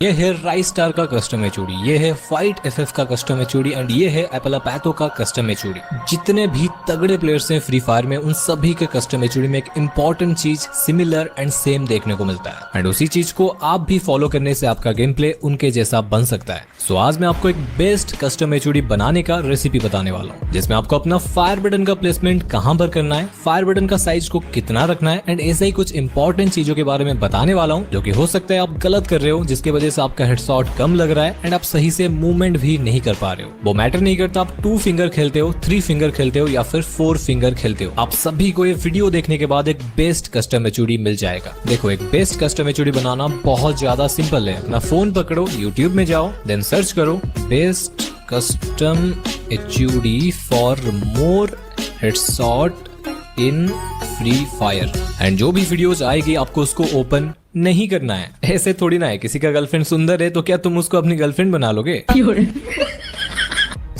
ये है rice star का कस्टम एचओडी, ये है फाइट एफएफ का कस्टम एचओडी एंड ये है एपल पैथो का कस्टम एचओडी। जितने भी तगड़े प्लेयर्स हैं फ्री फायर में उन सभी के कस्टम एचओडी में एक इंपॉर्टेंट चीज सिमिलर एंड सेम देखने को मिलता है एंड उसी चीज को आप भी फॉलो करने से आपका गेम प्ले उनके जैसा बन सकता है। सो आज मैं आपको एक बेस्ट कस्टम एचओडी बनाने का रेसिपी बताने वाला हूँ, जिसमें आपको अपना फायर बटन का प्लेसमेंट कहाँ पर करना है, फायर बटन का साइज को कितना रखना है एंड ऐसे ही कुछ इंपॉर्टेंट चीजों के बारे में बताने वाला हूँ जो कि हो सकता है आप गलत कर रहे हो, जिसकी वजह से आपका हेडशॉट कम लग रहा है एंड आप सही से मूवमेंट भी नहीं कर पा रहे हो। वो मैटर नहीं करता आप 2 फिंगर खेलते हो, 3 फिंगर खेलते हो या फिर 4 फिंगर खेलते हो, आप सभी को ये वीडियो देखने के बाद एक बेस्ट कस्टम एचओडी मिल जाएगा। देखो, एक बेस्ट कस्टम एचओडी बनाना बहुत ज्यादा सिंपल है। अपना फोन पकड़ो, यूट्यूब में जाओ, देन सर्च करो best custom HOD for more headshot in free fire and जो भी वीडियोस आएगी आपको उसको ओपन नहीं करना है। ऐसे थोड़ी ना है, किसी का गर्लफ्रेंड सुंदर है तो क्या तुम उसको अपनी गर्लफ्रेंड बना लोगे?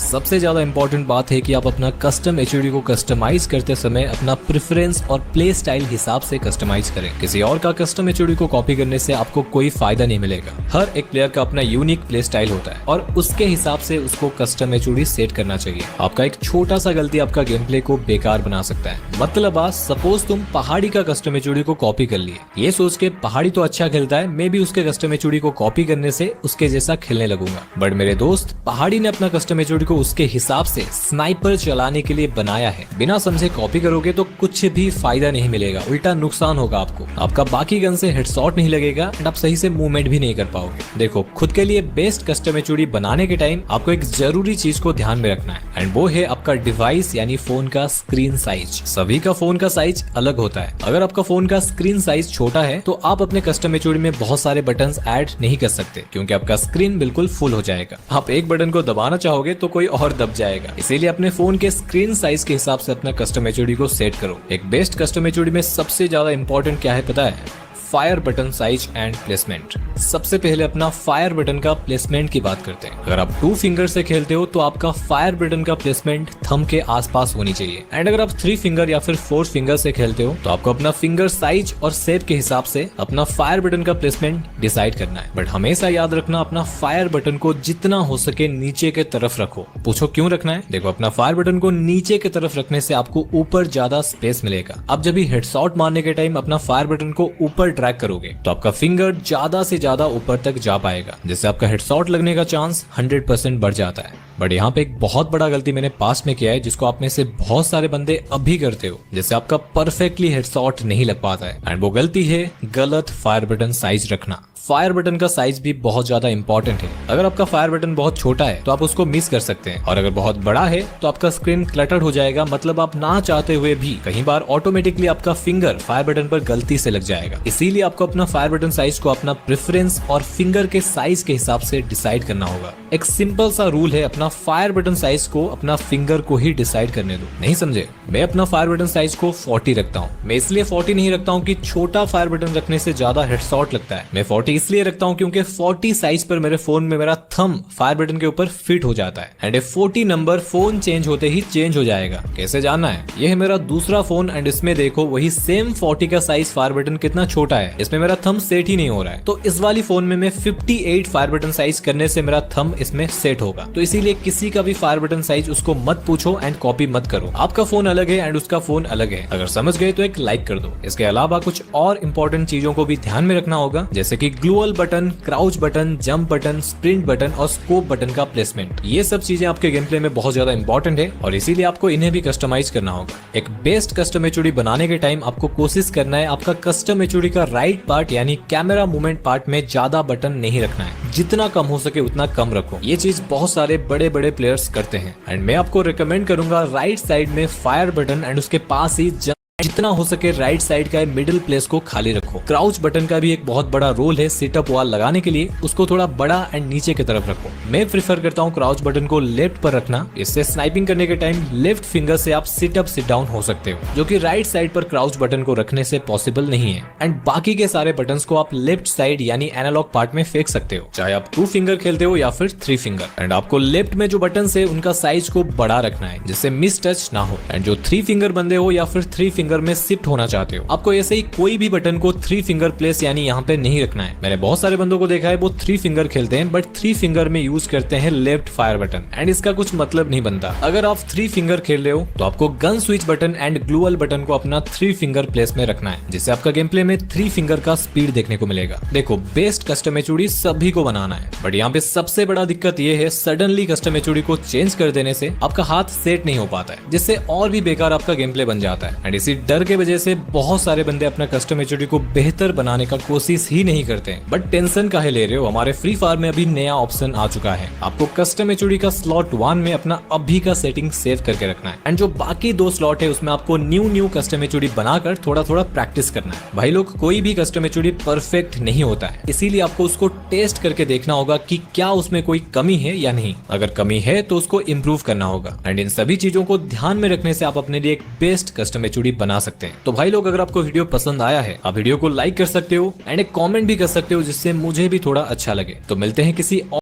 सबसे ज्यादा इंपॉर्टेंट बात है कि आप अपना कस्टम एचओडी को कस्टमाइज करते समय अपना प्रेफरेंस और प्ले स्टाइल हिसाब से कस्टमाइज करें। किसी और का कस्टम एचओडी को कॉपी करने से आपको कोई फायदा नहीं मिलेगा। हर एक प्लेयर का अपना यूनिक प्ले स्टाइल होता है और उसके हिसाब से उसको कस्टम एचओडी सेट करना चाहिए। आपका एक छोटा सा गलती आपका गेम प्ले को बेकार बना सकता है। मतलब आज सपोज तुम पहाड़ी का कस्टम एचओडी को कॉपी कर लिए, ये सोच के पहाड़ी तो अच्छा खेलता है, मैं भी उसके कस्टम एचओडी को कॉपी करने से उसके जैसा खेलने लगूंगा। बट मेरे दोस्त, पहाड़ी ने अपना कस्टम एचओडी को उसके हिसाब से स्नाइपर चलाने के लिए बनाया है। बिना समझे कॉपी करोगे तो कुछ भी फायदा नहीं मिलेगा, उल्टा नुकसान होगा आपको। आपका बाकी गन से हेडशॉट नहीं लगेगा एंड आप सही से मूवमेंट भी नहीं कर पाओगे। देखो, खुद के लिए बेस्ट कस्टम एचओडी बनाने के टाइम आपको एक जरूरी चीज को ध्यान में रखना है एंड वो है आपका डिवाइस यानी फोन का स्क्रीन साइज। सभी का फोन का साइज अलग होता है। अगर आपका फोन का स्क्रीन साइज छोटा है तो आप अपने कस्टम एचओडी में बहुत सारे बटन ऐड नहीं कर सकते, क्योंकि आपका स्क्रीन बिल्कुल फुल हो जाएगा। आप एक बटन को दबाना चाहोगे तो कोई और दब जाएगा। इसीलिए अपने फोन के स्क्रीन साइज के हिसाब से अपना कस्टम एचओडी को सेट करो। एक बेस्ट कस्टम एचओडी में सबसे ज्यादा इंपॉर्टेंट क्या है पता है? Fire button size and placement. सबसे पहले अपना फायर बटन का प्लेसमेंट की बात करते हैं। अगर आप 2 फिंगर से खेलते हो तो आपका फायर बटन का प्लेसमेंट थंब के आसपास होनी चाहिए एंड अगर आप 3 फिंगर या फिर 4 फिंगर से खेलते हो तो आपको अपना फिंगर साइज और शेप के हिसाब से अपना फायर बटन का प्लेसमेंट डिसाइड करना है। बट हमेशा याद रखना, अपना फायर बटन को जितना हो सके नीचे के तरफ रखो। पूछो क्यों रखना है? देखो, अपना फायर बटन को नीचे की तरफ रखने से आपको ऊपर ज्यादा स्पेस मिलेगा। अब जब भी हेडशॉट मारने के टाइम अपना फायर बटन को ऊपर ड्रैग करोगे तो आपका फिंगर ज्यादा से ज्यादा ऊपर तक जा पाएगा, जिससे आपका हेडशॉट लगने का चांस 100% बढ़ जाता है। बट यहाँ पे एक बहुत बड़ा गलती मैंने पास में किया है, जिसको आप में से बहुत सारे बंदे अभी करते हो, जिससे आपका परफेक्टली हेडशॉट नहीं लग पाता है एंड वो गलती है गलत फायर बटन साइज रखना। फायर बटन का साइज भी बहुत ज्यादा इंपॉर्टेंट है। अगर आपका फायर बटन बहुत छोटा है तो आप उसको मिस कर सकते हैं और अगर बहुत बड़ा है तो आपका स्क्रीन क्लटर्ड हो जाएगा। मतलब आप ना चाहते हुए भी कई बार ऑटोमेटिकली आपका फिंगर फायर बटन पर गलती से लग जाएगा। इसीलिए आपको अपना फायर बटन साइज को अपना प्रेफरेंस और फिंगर के साइज के हिसाब से डिसाइड करना होगा। एक सिंपल सा रूल है, अपना फायर बटन साइज को अपना फिंगर को ही डिसाइड करने दो। नहीं समझे? मैं अपना फायर बटन साइज को 40 रखता हूँ। मैं इसलिए 40 नहीं रखता हूँ कि छोटा फायर बटन रखने से ज्यादा हेडशॉट लगता है। मैं 40 इसलिए रखता हूँ क्योंकि 40 साइज पर मेरे फोन में मेरा थंब फायर बटन के ऊपर फिट हो जाता है एंड 40 नंबर फोन चेंज होते ही चेंज हो जाएगा। कैसे जानना है? यह है मेरा दूसरा फोन एंड इसमें देखो वही सेम 40 का साइज फायर बटन कितना छोटा है, इसमें मेरा थंब सेट ही नहीं हो रहा है। तो इस वाली फोन में मैं 58 फायर बटन साइज करने से मेरा थंब इसमें सेट होगा। तो इसीलिए किसी का भी फायर बटन साइज उसको मत पूछो एंड कॉपी मत करो। आपका फोन अलग है एंड उसका फोन अलग है। अगर समझ गए तो एक लाइक कर दो। इसके अलावा कुछ और इंपॉर्टेंट चीजों को भी ध्यान में रखना होगा, जैसे कि gloo wall button, crouch button, jump button, sprint button और स्कोप बटन का प्लेसमेंट। ये सब चीजें आपके गेम प्ले में बहुत ज्यादा इंपॉर्टेंट है और इसीलिए आपको इन्हें भी कस्टमाइज करना होगा। एक बेस्ट कस्टम एचओडी बनाने के टाइम आपको कोशिश करना है आपका कस्टम एचओडी का राइट पार्ट यानी कैमरा मूवमेंट पार्ट में ज्यादा बटन नहीं रखना है। जितना कम हो सके उतना कम रखो। ये चीज बहुत सारे बड़े बड़े प्लेयर्स करते हैं एंड मैं आपको रिकमेंड करूंगा राइट साइड में फायर बटन एंड उसके पास ही जितना हो सके राइट साइड का मिडिल प्लेस को खाली रखो। क्राउच बटन का भी एक बहुत बड़ा रोल है सिटअप वॉल लगाने के लिए, उसको थोड़ा बड़ा एंड नीचे की तरफ रखो। मैं प्रेफर करता हूँ क्राउच बटन को लेफ्ट पर रखना। इससे स्नाइपिंग करने के टाइम लेफ्ट फिंगर से आप सिटअप सिट डाउन हो सकते हो, जो कि राइट साइड पर क्राउच बटन को रखने से पॉसिबल नहीं है। एंड बाकी के सारे बटन को आप लेफ्ट साइड यानी एनालॉग पार्ट में फेंक सकते हो, चाहे आप 2 फिंगर खेलते हो या फिर 3 फिंगर। एंड आपको लेफ्ट में जो बटन है उनका साइज को बड़ा रखना है, जिससे मिस टच ना हो। एंड जो 3 फिंगर बंदे हो या फिर 3 फिंगर फिंगर में शिफ्ट होना चाहते हो, आपको ऐसे ही कोई भी बटन को 3 फिंगर प्लेस यानी यहाँ पे नहीं रखना है। मैंने बहुत सारे बंदों को देखा है वो 3 फिंगर खेलते हैं बट 3 फिंगर में यूज करते हैं लेफ्ट फायर बटन एंड इसका कुछ मतलब नहीं बनता। अगर आप 3 फिंगर खेल रहे हो तो आपको gun switch button and gloo wall button को अपना 3 फिंगर प्लेस में रखना है, जिससे आपका गेम प्ले में 3 फिंगर का स्पीड देखने को मिलेगा। देखो बेस्ट कस्टम एचओडी सभी को बनाना है बट यहाँ पे सबसे बड़ा दिक्कत ये है सडनली कस्टम एचओडी को चेंज कर देने से आपका हाथ सेट नहीं हो पाता है, जिससे और भी बेकार आपका गेम प्ले बन जाता है एंड इसी डर के वजह से बहुत सारे बंदे अपना कस्टम एचओडी को बेहतर बनाने का कोशिश ही नहीं करते हैं। बट टेंशन काहे ले रहे हो, हमारे फ्री फायर में अभी नया ऑप्शन आ चुका है। आपको कस्टम एचओडी का स्लॉट 1 में अपना अभी का सेटिंग सेव करके रखना है एंड जो बाकी 2 स्लॉट है उसमें आपको न्यू कस्टम एचओडी बनाकर थोड़ा थोड़ा प्रैक्टिस करना है। भाई लोग कोई भी कस्टम एचओडी परफेक्ट नहीं होता है, इसीलिए आपको उसको टेस्ट करके देखना होगा कि क्या उसमें कोई कमी है या नहीं। अगर कमी है तो उसको इम्प्रूव करना होगा एंड इन सभी चीजों को ध्यान में रखने से आप अपने लिए एक बेस्ट कस्टम एचओडी बना सकते हैं। तो भाई लोग अगर आपको वीडियो पसंद आया है आप वीडियो को लाइक कर सकते हो एंड एक कमेंट भी कर सकते हो, जिससे मुझे भी थोड़ा अच्छा लगे। तो मिलते हैं किसी